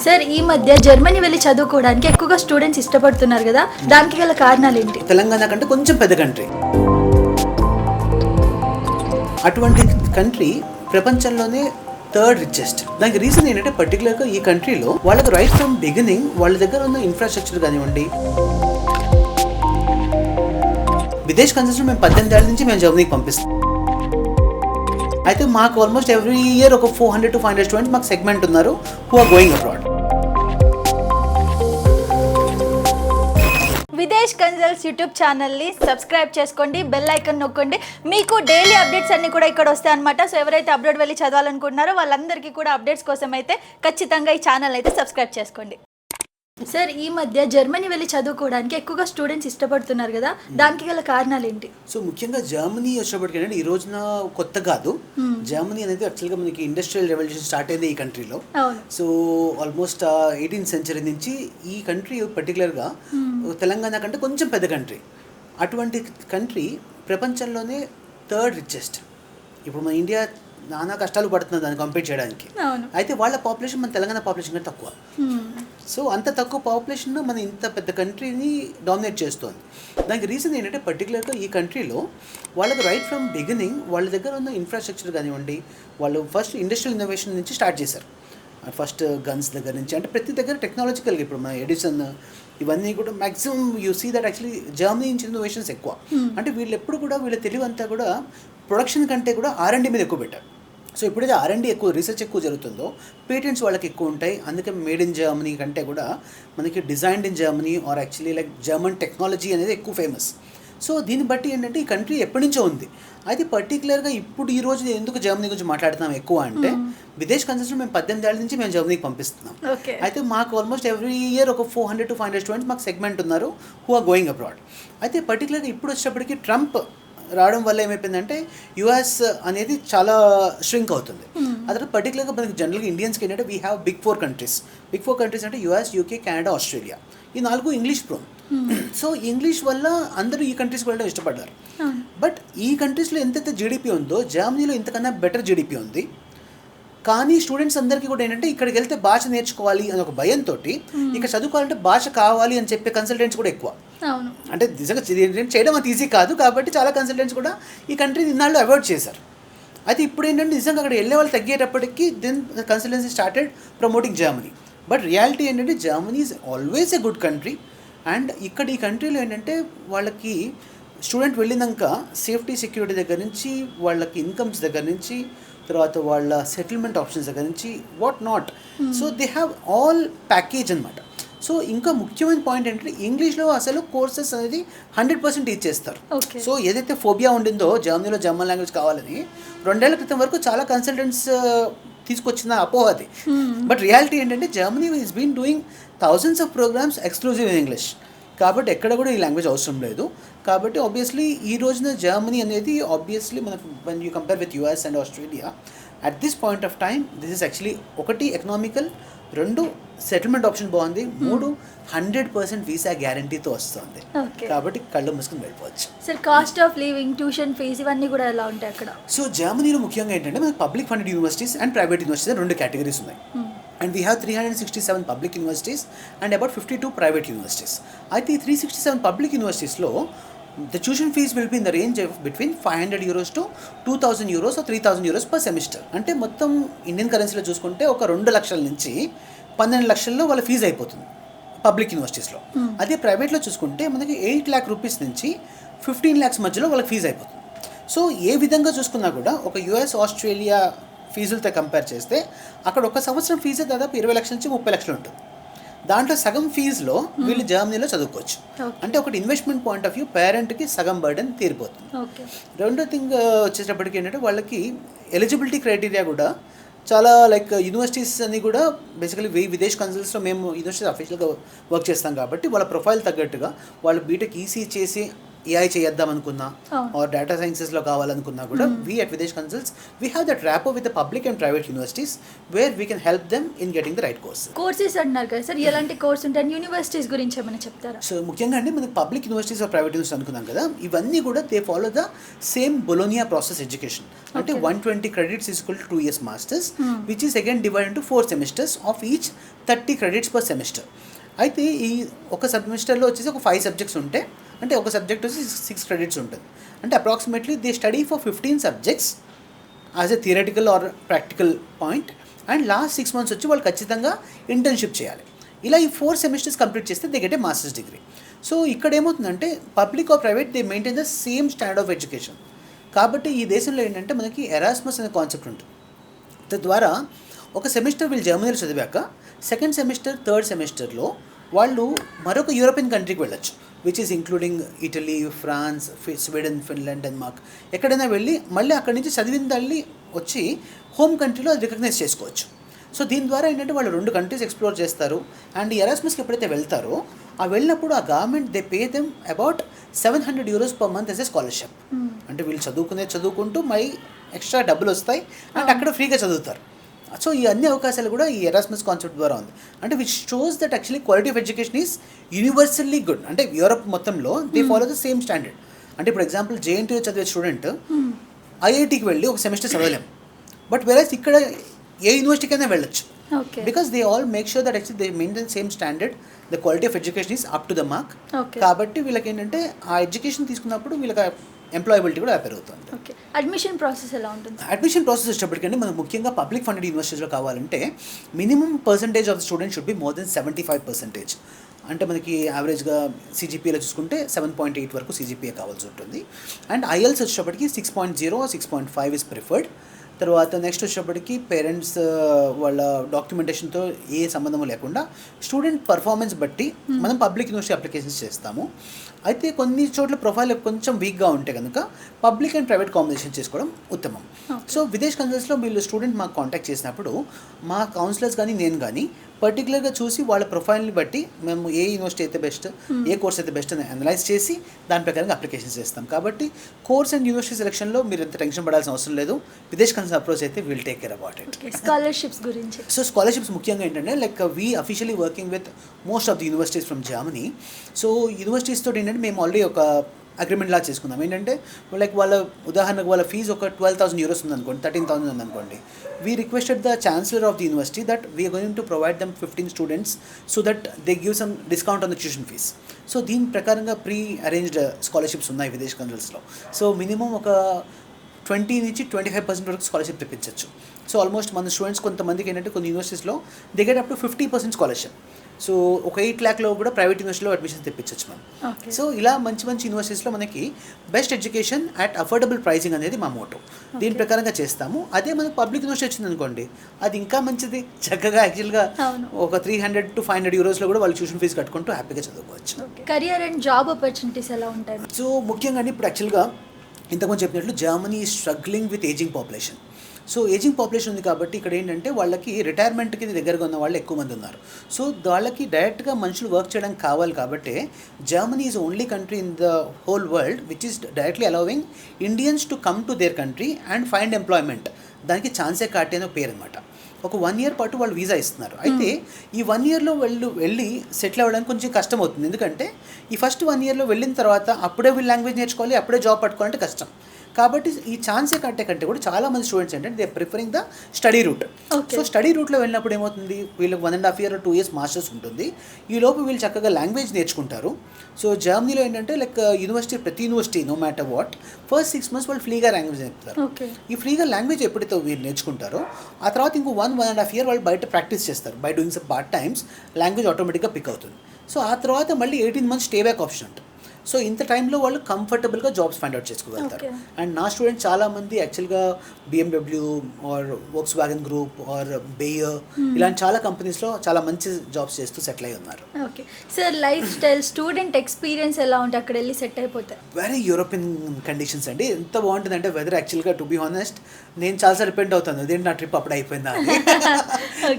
Sir ఈ మధ్య Germany వెళ్ళి చదువుకోవడానికి ఎక్కువగా స్టూడెంట్స్ ఇష్టపడుతున్నారు కదా, దానికి గల కారణాలు ఏంటి? తెలంగాణ కంటే కొంచెం పెద్ద కంట్రీ. అటువంటి కంట్రీ ప్రపంచంలోనే థర్డ్ రిచెస్ట్. దానికి రీజన్ ఏంటంటే పర్టికులర్గా ఈ కంట్రీలో వాళ్ళకి రైట్ ఫ్రమ్ బిగినింగ్ వాళ్ళ దగ్గర ఉన్న ఇన్ఫ్రాస్ట్రక్చర్ కానివ్వండి. విదేశ్ కన్సల్టెంట్ మేము 18 ఏళ్ళ నుంచి మేము జర్మనీకి పంపిస్తాం. అయితే మాకు ఆల్మోస్ట్ ఎవ్రీ ఇయర్ ఒక 400 to 500 స్టూడెంట్స్ మాకు సెగ్మెంట్ ఉన్నారు who are going abroad. Videsh Consults YouTube ఛానల్ని సబ్స్క్రైబ్ చేసుకోండి, బెల్ ఐకాన్ నొక్కండి. మీకు డైలీ అప్డేట్స్ అన్ని కూడా ఇక్కడ వస్తాయి అనమాట. సో ఎవరైతే అప్డేట్ వెళ్ళి చదవాలనుకుంటున్నారో వాళ్ళందరికీ కూడా అప్డేట్స్ కోసం అయితే ఖచ్చితంగా ఈ ఛానల్ అయితే సబ్స్క్రైబ్ చేసుకోండి. సార్ ఈ మధ్య జర్మనీ వెళ్ళి చదువుకోవడానికి ఎక్కువగా స్టూడెంట్స్ ఇష్టపడుతున్నారు కదా, దానికి గల కారణాలు ఏంటి? సో ముఖ్యంగా జర్మనీ వచ్చేప్పటికి ఏంటంటే ఈ రోజున కొత్త కాదు. జర్మనీ అనేది యాక్చువల్గా మనకి ఇండస్ట్రియల్ రెవల్యూషన్ స్టార్ట్ అయింది ఈ కంట్రీలో. సో ఆల్మోస్ట్ 18th century నుంచి ఈ కంట్రీ పర్టికులర్గా తెలంగాణ కంటే కొంచెం పెద్ద కంట్రీ. అటువంటి కంట్రీ ప్రపంచంలోనే థర్డ్ రిచెస్ట్. ఇప్పుడు మన ఇండియా నానా కష్టాలు పడుతుంది దాన్ని కంపేర్ చేయడానికి. అయితే వాళ్ళ పాపులేషన్ మన తెలంగాణ పాపులేషన్ కంటే తక్కువ. సో అంత తక్కువ పాపులేషన్ మన ఇంత పెద్ద కంట్రీని డామినేట్ చేస్తుంది. దానికి రీజన్ ఏంటంటే పర్టికులర్గా ఈ కంట్రీలో వాళ్ళకి రైట్ ఫ్రమ్ బిగినింగ్ వాళ్ళ దగ్గర ఉన్న ఇన్ఫ్రాస్ట్రక్చర్ కానివ్వండి, వాళ్ళు ఫస్ట్ ఇండస్ట్రియల్ ఇన్నోవేషన్ నుంచి స్టార్ట్ చేశారు. ఫస్ట్ గన్స్ దగ్గర నుంచి అంటే ప్రతి దగ్గర టెక్నాలజికల్గా ఇప్పుడు మన ఎడిసన్ ఇవన్నీ కూడా maximum you see that actually Germany నుంచి ఇన్నోవేషన్స్ ఎక్కువ. అంటే వీళ్ళు ఎప్పుడు కూడా వీళ్ళ తెలివి అంతా కూడా ప్రొడక్షన్ కంటే కూడా R&D మీద ఎక్కువ పెట్టారు. సో ఎప్పుడైతే R&D ఎక్కువ రీసెర్చ్ ఎక్కువ జరుగుతుందో పేటెంట్స్ వాళ్ళకి ఎక్కువ ఉంటాయి. అందుకే మేడ్ ఇన్ జర్మనీ కంటే కూడా మనకి designed in Germany are actually like German technology అనేది ఎక్కువ ఫేమస్. సో దీన్ని బట్టి ఏంటంటే ఈ కంట్రీ ఎప్పటి నుంచో ఉంది. అయితే పర్టికులర్గా ఇప్పుడు ఈ రోజు ఎందుకు జర్మనీ గురించి మాట్లాడుతున్నాం ఎక్కువ అంటే విదేశ్ కన్సల్టెంట్ మేము 18 ఏళ్ళ నుంచి మేము జర్మనీకి పంపిస్తున్నాం. అయితే మాకు ఆల్మోస్ట్ ఎవ్రీ ఇయర్ ఒక 400 to 500 స్టూడెంట్స్ మాకు సెగ్మెంట్ ఉన్నారు హూ ఆర్ గోయింగ్ అబ్రాడ్. అయితే పర్టికులర్గా ఇప్పుడు వచ్చేటప్పటికి ట్రంప్ రావడం వల్ల ఏమైపోయిందంటే US అనేది చాలా ష్రింక్ అవుతుంది. అదే పర్టికులర్గా మనకి జనరల్గా ఇండియన్స్కి ఏంటంటే we have big four countries అంటే US, UK, కెనడా, ఆస్ట్రేలియా. ఈ 4 ఇంగ్లీష్ ప్రోన్. సో ఇంగ్లీష్ వల్ల అందరూ ఈ కంట్రీస్కి వెళ్ళడం ఇష్టపడ్డారు. బట్ ఈ కంట్రీస్లో ఎంతైతే జీడిపి ఉందో జర్మనీలో ఇంతకన్నా బెటర్ జీడిపి ఉంది. కానీ స్టూడెంట్స్ అందరికీ కూడా ఏంటంటే ఇక్కడికి వెళ్తే భాష నేర్చుకోవాలి అని ఒక భయంతో ఇక్కడ చదువుకోవాలంటే భాష కావాలి అని చెప్పే కన్సల్టెంట్స్ కూడా ఎక్కువ. అంటే నిజంగా చేయడం అంత ఈజీ కాదు కాబట్టి చాలా కన్సల్టెంట్స్ కూడా ఈ కంట్రీని ఇన్నాళ్ళు అవాయిడ్ చేశారు. అయితే ఇప్పుడు ఏంటంటే నిజంగా అక్కడ వెళ్ళే వాళ్ళు తగ్గేటప్పటికి then consultancy started promoting Germany. But reality ఏంటంటే Germany is always a good country. And ఇక్కడ ఈ కంట్రీలో ఏంటంటే వాళ్ళకి స్టూడెంట్ వెళ్ళినాక సేఫ్టీ సెక్యూరిటీ దగ్గర నుంచి వాళ్ళకి ఇన్కమ్స్ దగ్గర నుంచి తర్వాత వాళ్ళ సెటిల్మెంట్ ఆప్షన్స్ దగ్గర నుంచి what not. So they have all package అనమాట. సో ఇంకా ముఖ్యమైన పాయింట్ ఏంటంటే ఇంగ్లీష్లో అసలు కోర్సెస్ అనేది 100% ఇచ్చేస్తారు. సో ఏదైతే ఫోబియా ఉండిందో జర్మనీలో జర్మన్ లాంగ్వేజ్ కావాలని 2 ఏళ్ల క్రితం వరకు చాలా కన్సల్టెంట్స్ తీసుకొచ్చిన అపోహ అది. బట్ రియాలిటీ ఏంటంటే Germany is been doing thousands of programs exclusive in English. కాబట్టి ఎక్కడ కూడా ఈ లాంగ్వేజ్ అవసరం లేదు. కాబట్టి ఆబ్వియస్లీ ఈ రోజున జర్మనీ అనేది ఆబ్వియస్లీ మనకు when you compare with US and Australia at this point of time this is actually ఒకటి ఎకనామికల్, 2 సెటిల్మెంట్ ఆప్షన్ బాగుంది, 3 100% వీసా గ్యారంటీతో వస్తుంది. కాబట్టి కళ్ళు మూసుకుని వెళ్ళిపోవచ్చు. Sir cost of living, tuition fees ఇవన్నీ కూడా ఎలా ఉంటాయి అక్కడ? సో జర్మనీలో ముఖ్యంగా ఏంటంటే మనకి public funded universities and private universities 2 categories ఉన్నాయి. And we have 367 public universities and about 52 private universities. అయితే ఈ 367 public universitiesలో the tuition fees will be in the range of between 500 euros to 2000 euros or 3000 euros per semester. అంటే మొత్తం Indian కరెన్సీలో చూసుకుంటే ఒక 2 లక్షల నుంచి 12 లక్షల్లో వాళ్ళ ఫీజు అయిపోతుంది పబ్లిక్ యూనివర్సిటీస్లో. అదే ప్రైవేట్లో చూసుకుంటే మనకి 8 lakh rupees నుంచి 15 lakhs మధ్యలో వాళ్ళకి ఫీజు అయిపోతుంది. సో ఏ విధంగా చూసుకున్నా కూడా ఒక US, ఆస్ట్రేలియా ఫీజులతో కంపేర్ చేస్తే అక్కడ ఒక సంవత్సరం ఫీజు దాదాపు 20 లక్షల నుంచి 30 లక్షలు ఉంటుంది. దాంట్లో సగం ఫీజులో వీళ్ళు జర్మనీలో చదువుకోవచ్చు. అంటే ఒకటి ఇన్వెస్ట్మెంట్ పాయింట్ ఆఫ్ వ్యూ పేరెంట్కి సగం బర్డెన్ తీరిపోతుంది. రెండో థింగ్ వచ్చేటప్పటికి ఏంటంటే వాళ్ళకి ఎలిజిబిలిటీ క్రైటీరియా కూడా చాలా లైక్ యూనివర్సిటీస్ అన్ని కూడా బేసికలీ విదేశ్ కన్సల్ట్స్లో మేము యూనివర్సిటీస్ అఫీషియల్గా వర్క్ చేస్తాం కాబట్టి వాళ్ళ ప్రొఫైల్ తగ్గట్టుగా వాళ్ళు బీటెక్ ఈసీ చేసి ఏఐ చేద్దాం అనుకున్నా అవును. ఆర్ డేటా సైన్సెస్లో కావాలనుకున్నా కూడా we at Videsh Consults we have that rapport with the public and private universities where we can help them in getting the right course. Courses అంటున్నారు కదా సార్, ఎలాంటి కోర్స్ ఉంటాయి, యూనివర్సిటీస్ గురించి ఏమైనా చెప్తారా? సో ముఖ్యంగా అండి మనకి public universities or private universities అనుకున్నాం కదా, ఇవన్నీ కూడా they follow the same Bologna process education. అంటే 120 credits is equal to 2 years masters, which is again divided into 4 semesters of each 30 credits per semester. అయితే ఈ ఒక సెమిస్టర్లో వచ్చేసి ఒక 5 సబ్జెక్ట్స్ ఉంటే, అంటే ఒక సబ్జెక్ట్ వచ్చి 6 credits ఉంటుంది. అంటే approximately they study for 15 subjects as a theoretical or practical point, and last 6 months వచ్చి వాళ్ళు ఖచ్చితంగా ఇంటర్న్షిప్ చేయాలి. ఇలా ఈ 4 semesters కంప్లీట్ చేస్తే they get a masters degree. So ఇక్కడ ఏమవుతుందంటే public or private they maintain the same standard of education. కాబట్టి ఈ దేశంలో ఏంటంటే మనకి ఎరాస్మస్ అనే కాన్సెప్ట్ ఉంటుంది. తద్వారా ఒక సెమిస్టర్ వీళ్ళు జర్మనీలో చదివాక సెకండ్ సెమిస్టర్ థర్డ్ సెమిస్టర్లో వాళ్ళు మరొక యూరోపియన్ కంట్రీకి వెళ్ళొచ్చు, which is including Italy, France, Sweden, Finland, Denmark. ఎక్కడైనా వెళ్ళి మళ్ళీ అక్కడి నుంచి చదివిందల్ని వచ్చి హోమ్ కంట్రీలో అది రికగ్నైజ్ చేసుకోవచ్చు. సో దీని ద్వారా ఏంటంటే వాళ్ళు 2 కంట్రీస్ ఎక్స్ప్లోర్ చేస్తారు. అండ్ ఈ ఎరాస్మస్కి ఎప్పుడైతే వెళ్తారో ఆ వెళ్ళినప్పుడు ఆ government they pay them about €700 per month as a scholarship. అంటే వీళ్ళు చదువుకుంటూ మై ఎక్స్ట్రా డబ్బులు వస్తాయి అండ్ అక్కడ ఫ్రీగా చదువుతారు. సో ఈ అన్ని అవకాశాలు కూడా ఈ ఎరాస్మస్ కాన్సెప్ట్ ద్వారా ఉంది. అంటే which shows that actually quality of education is universally good. అంటే యూరప్ మొత్తంలో they follow the same standard. అంటే ఇప్పుడు ఎగ్జాంపుల్ జేఎన్టీలో చదివే స్టూడెంట్ ఐఐటీకి వెళ్ళి ఒక సెమిస్టర్ చదవలేం, బట్ వేరేస్ ఇక్కడ ఏ యూనివర్సిటీకైనా వెళ్ళొచ్చు. Because they all make sure that actually they maintain same standard, the quality of education is up to the mark. కాబట్టి వీళ్ళకి ఏంటంటే ఆ ఎడ్యుకేషన్ తీసుకున్నప్పుడు వీళ్ళకి ఎంప్లాయబిలిటీ కూడా పెరుగుతుంది. ఓకే, అడ్మిషన్ ప్రాసెస్ ఎలా ఉంటుంది? అడ్మిషన్ ప్రాసెస్ వచ్చేటప్పటికంటే మనకు ముఖ్యంగా పబ్లిక్ ఫండెడ్ యూనివర్సిటీస్లో కావాలంటే minimum percentage of the student should be more than 75%. అంటే మనకి యావరేజ్గా సిజిపిఏలో చూసుకుంటే 7.8 వరకు సిజిపిఏ కావాల్సి ఉంటుంది. అండ్ ఐఎల్స్ వచ్చేటప్పటికి 6.0 6.5 ఇస్ ప్రిఫర్డ్. తర్వాత నెక్స్ట్ వచ్చేటప్పటికి పేరెంట్స్ వాళ్ళ డాక్యుమెంటేషన్తో ఏ సంబంధం లేకుండా స్టూడెంట్ పర్ఫార్మెన్స్ బట్టి మనం పబ్లిక్ యూనివర్సిటీ అప్లికేషన్స్ చేస్తాము. అయితే కొన్ని చోట్ల ప్రొఫైల్ కొంచెం వీక్గా ఉంటే కనుక పబ్లిక్ అండ్ ప్రైవేట్ కాంబినేషన్ చేసుకోవడం ఉత్తమం. సో విదేశ్ కన్సల్ట్స్లో వీళ్ళు స్టూడెంట్ మాకు కాంటాక్ట్ చేసినప్పుడు మా కౌన్సిలర్స్ కానీ నేను కానీ పర్టికులర్గా చూసి వాళ్ళ ప్రొఫైల్ని బట్టి మేము ఏ యూనివర్సిటీ అయితే బెస్ట్, ఏ కోర్స్ అయితే బెస్ట్ అని అనలైజ్ చేసి దాని ప్రకారంగా అప్లికేషన్స్ చేస్తాం. కాబట్టి కోర్స్ అండ్ యూనివర్సిటీ సెలక్షన్లో మీరు ఎంత టెన్షన్ పడాల్సిన అవసరం లేదు. విదేశ్ కన్సల్ట్ అప్రోచ్ అయితే will take care about it. Scholarships గురించి, సో స్కాలర్షిప్స్ ముఖ్యంగా ఏంటంటే like we officially working with most of the universities from Germany. So universities తోటి ఏంటంటే మేము ఆల్రెడీ ఒక అగ్రిమెంట్ లా చేసుకుందాం. ఏంటంటే లైక్ వాళ్ళ ఉదాహరణకు వాళ్ళ ఫీజు ఒక €12,000 ఉందనుకోండి, 13,000 ఉందనుకోండి. We requested the chancellor of the university that we're going to provide them 15 students so that they give some discount on the tuition fee. So దీని ప్రకారంగా ప్రీ అరేంజ్డ్ స్కాలర్షిప్స్ ఉన్నాయి విదేశ్ కన్సల్ట్స్లో. సో మినిమం ఒక 20 నుంచి 25% వరకు scholarship తెప్పించవచ్చు. So almost మన students కొంతమందికి ఏంటంటే కొన్ని యూనివర్సిటీస్లో they get up to 50% scholarship. So ఒక 8 lakhలో కూడా ప్రైవేట్ యూనివర్సిటీలో అడ్మిషన్ తెప్పించవచ్చు మనం. సో ఇలా మంచి యూనివర్సిటీస్లో మనకి best education at affordable pricing అనేది మా మోటో. దీని ప్రకారంగా చేస్తాము. అదే మనకు పబ్లిక్ యూనివర్సిటీ వచ్చింది అనుకోండి, అది ఇంకా మంచిది. చక్కగా యాక్చువల్గా ఒక €300 to €500 కూడా వాళ్ళు ట్యూషన్ ఫీజు కట్టుకుంటూ హ్యాపీగా చదువుకోవచ్చు. కెరియర్ అండ్ జాబ్ ఆపర్చునిటీస్ ఎలా ఉంటాయి? సో ముఖ్యంగా ఇప్పుడు యాక్చువల్గా ఇంతకుముందు చెప్పినట్లు Germany is struggling with ageing population. So ageing population ఉంది కాబట్టి ఇక్కడ ఏంటంటే వాళ్ళకి రిటైర్మెంట్కి దగ్గరగా ఉన్న వాళ్ళు ఎక్కువ మంది ఉన్నారు. సో వాళ్ళకి డైరెక్ట్గా మనుషులు వర్క్ చేయడానికి కావాలి కాబట్టి Germany is only country in the whole world which is directly allowing Indians to come to their country and find employment. దానికి ఛాన్సే కాటే అనే పేరు అనమాట. ఒక 1 year పాటు వాళ్ళు వీసా ఇస్తున్నారు. అయితే ఈ 1 yearలో వెళ్ళి సెటిల్ అవ్వడానికి కొంచెం కష్టం అవుతుంది. ఎందుకంటే ఈ ఫస్ట్ 1 yearలో వెళ్ళిన తర్వాత అప్పుడే వీళ్ళు లాంగ్వేజ్ నేర్చుకోవాలి, అప్పుడే జాబ్ పట్టుకోవాలంటే కష్టం. కాబట్టి ఈ ఛాన్సే కంటే కూడా చాలా మంది స్టూడెంట్స్ ఏంటంటే they preferring the study route. So study రూట్లో వెళ్ళినప్పుడు ఏమవుతుంది, వీళ్ళకి 1.5 year or 2 years మాస్టర్స్ ఉంటుంది. ఈ లోపు వీళ్ళు చక్కగా లాంగ్వేజ్ నేర్చుకుంటారు. సో జర్మనీలో ఏంటంటే లైక్ ప్రతి university no matter what first 6 months వాళ్ళు ఫ్రీగా లాంగ్వేజ్ నేర్పుతారు. ఈ ఫ్రీగా లాంగ్వేజ్ ఎప్పుడైతే వీళ్ళు నేర్చుకుంటారో ఆ తర్వాత ఇంకో 1.5 year వాళ్ళు బయట ప్రాక్టీస్ చేస్తారు. By doing some part times language ఆటోమేటిక్గా పిక్ అవుతుంది. సో ఆ తర్వాత మళ్ళీ 18 months స్టే బ్యాక్ ఆప్షన్ ఉంటుంది. సో ఇంత టైంలో వాళ్ళు కంఫర్టబుల్గా జాబ్స్ ఫైండ్ అవుట్ చేసుకోగలుగుతారు. అండ్ నా స్టూడెంట్స్ చాలామంది యాక్చువల్గా BMW or Volkswagen group or Bayer ఇలాంటి చాలా కంపెనీస్లో చాలా మంచి జాబ్స్ చేస్తూ సెటిల్ అయి ఉన్నారు. Okay sir, life style student experience ఎలా ఉంటే అక్కడ వెళ్ళి సెట్ అయిపోతాయి? వెరీ యూరోపియన్ కండిషన్స్ అండి. ఎంత బాగుంటుందంటే వెదర్ యాక్చువల్గా టు బీ హానెస్ట్ నేను చాలాసార్లు రిపెండ్ అవుతాను అదేంటి నా ట్రిప్ అప్పుడు అయిపోయిందా అని.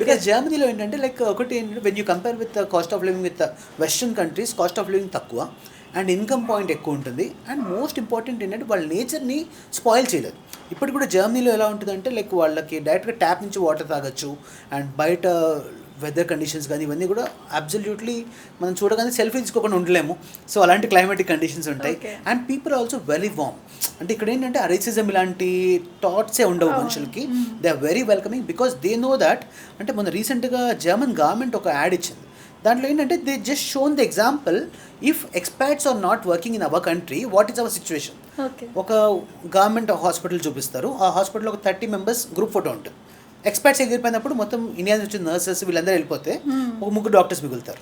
బికాస్ జర్మనీలో ఏంటంటే లైక్ ఒకటి ఏంటంటే when you compare with cost of living with western countries cost of living తక్కువ అండ్ ఇన్కమ్ పాయింట్ ఎక్కువ ఉంటుంది. అండ్ మోస్ట్ ఇంపార్టెంట్ ఏంటంటే వాళ్ళ నేచర్ని స్పాయిల్ చేయలేదు. ఇప్పుడు కూడా జర్మనీలో ఎలా ఉంటుందంటే లైక్ వాళ్ళకి డైరెక్ట్గా ట్యాప్ నుంచి వాటర్ తాగొచ్చు. అండ్ బయట వెదర్ కండిషన్స్ కానీ ఇవన్నీ కూడా అబ్సల్యూట్లీ మనం చూడగానే సెల్ఫీ తీసుకోకుండా ఉండలేము. సో అలాంటి క్లైమాటిక్ కండిషన్స్ ఉంటాయి. And people also very warm. అంటే ఇక్కడ ఏంటంటే రేసిజం ఇలాంటి థాట్సే ఉండవు మనుషులకి. They are very welcoming because they know that. అంటే మొన్న రీసెంట్గా జర్మన్ గవర్నమెంట్ ఒక యాడ్ ఇచ్చింది. దాంట్లో ఏంటంటే they just shown the example if experts are not working in our country what is our situation. ఒక గవర్నమెంట్ హాస్పిటల్ చూపిస్తారు. ఆ హాస్పిటల్లో ఒక 30 మెంబర్స్ గ్రూప్ ఫోటో ఉంటుంది. ఎక్స్పర్ట్స్ ఎగిరిపోయినప్పుడు మొత్తం ఇండియా నుంచి వచ్చిన నర్సెస్ వీళ్ళందరూ వెళ్ళిపోతే ఒక 3 డాక్టర్స్ మిగులుతారు.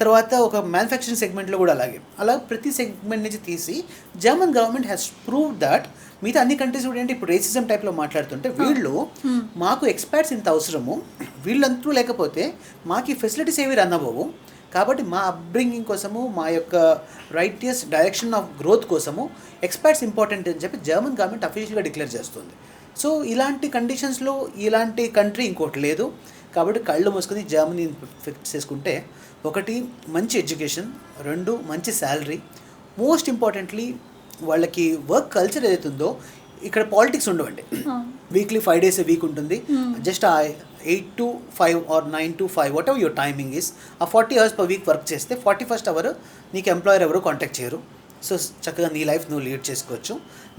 తర్వాత ఒక మ్యానుఫ్యాక్చరింగ్ సెగ్మెంట్లో కూడా అలా ప్రతి సెగ్మెంట్ నుంచి తీసి German government has prove that మిగతా అన్ని కంట్రీస్ కూడా ఏంటి ఇప్పుడు రేసిజం టైప్లో మాట్లాడుతుంటే వీళ్ళు మాకు ఎక్స్పర్ట్స్ ఇంత అవసరము, వీళ్ళంతూ లేకపోతే మాకు ఈ ఫెసిలిటీస్ ఏవి రన్ అవ్వవు. కాబట్టి మా అప్బ్రింగింగ్ కోసము మా యొక్క రైటియస్ డైరెక్షన్ ఆఫ్ గ్రోత్ కోసము ఎక్స్పర్ట్స్ ఇంపార్టెంట్ అని చెప్పి జర్మన్ గవర్నమెంట్ అఫీషియల్గా డిక్లేర్ చేస్తుంది. సో ఇలాంటి కండిషన్స్లో ఇలాంటి కంట్రీ ఇంకోటి లేదు. కాబట్టి కళ్ళు మూసుకొని జర్మనీని ఫిక్స్ చేసుకుంటే 1 మంచి ఎడ్యుకేషన్, 2 మంచి శాలరీ, మోస్ట్ ఇంపార్టెంట్లీ వాళ్ళకి వర్క్ కల్చర్ ఏదైతే ఉందో ఇక్కడ పాలిటిక్స్ ఉండవండి. వీక్లీ 5 days a week ఉంటుంది. Just 8 to 5 or 9 to 5 what ever your timing is. ఆ 40 hours per week వర్క్ చేస్తే 41st hour నీకు ఎంప్లాయర్ ఎవరు కాంటాక్ట్ చేయరు. సో చక్కగా నీ లైఫ్ నువ్వు లీడ్ చేసుకోవచ్చు.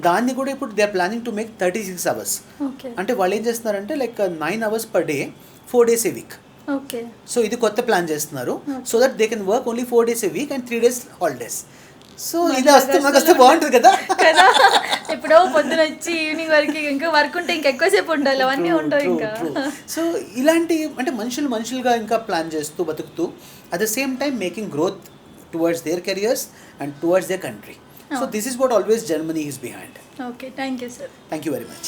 దాన్ని కూడా ఇప్పుడు they are planning to make 36 hours. అంటే వాళ్ళు ఏం చేస్తున్నారంటే like 9 hours per day 4 days a week. So ఇది కొత్త ప్లాన్ చేస్తున్నారు. So that they can work only 4 days a week and 3 days holidays. So ఇది వస్తే బాగుంటుంది కదా. ఇప్పుడు పొద్దున వచ్చి ఈవినింగ్ వరకు ఇంకా వర్క్ ఉంటే ఇంకా ఎక్కువసేపు ఉండాలి, అవన్నీ ఉండవు ఇంకా. సో ఇలాంటి అంటే మనుషులుగా ఇంకా ప్లాన్ చేస్తూ బతుకుతూ at the same time making growth towards their careers and towards their country. So this is what always Germany is behind. Okay, thank you sir. Thank you very much.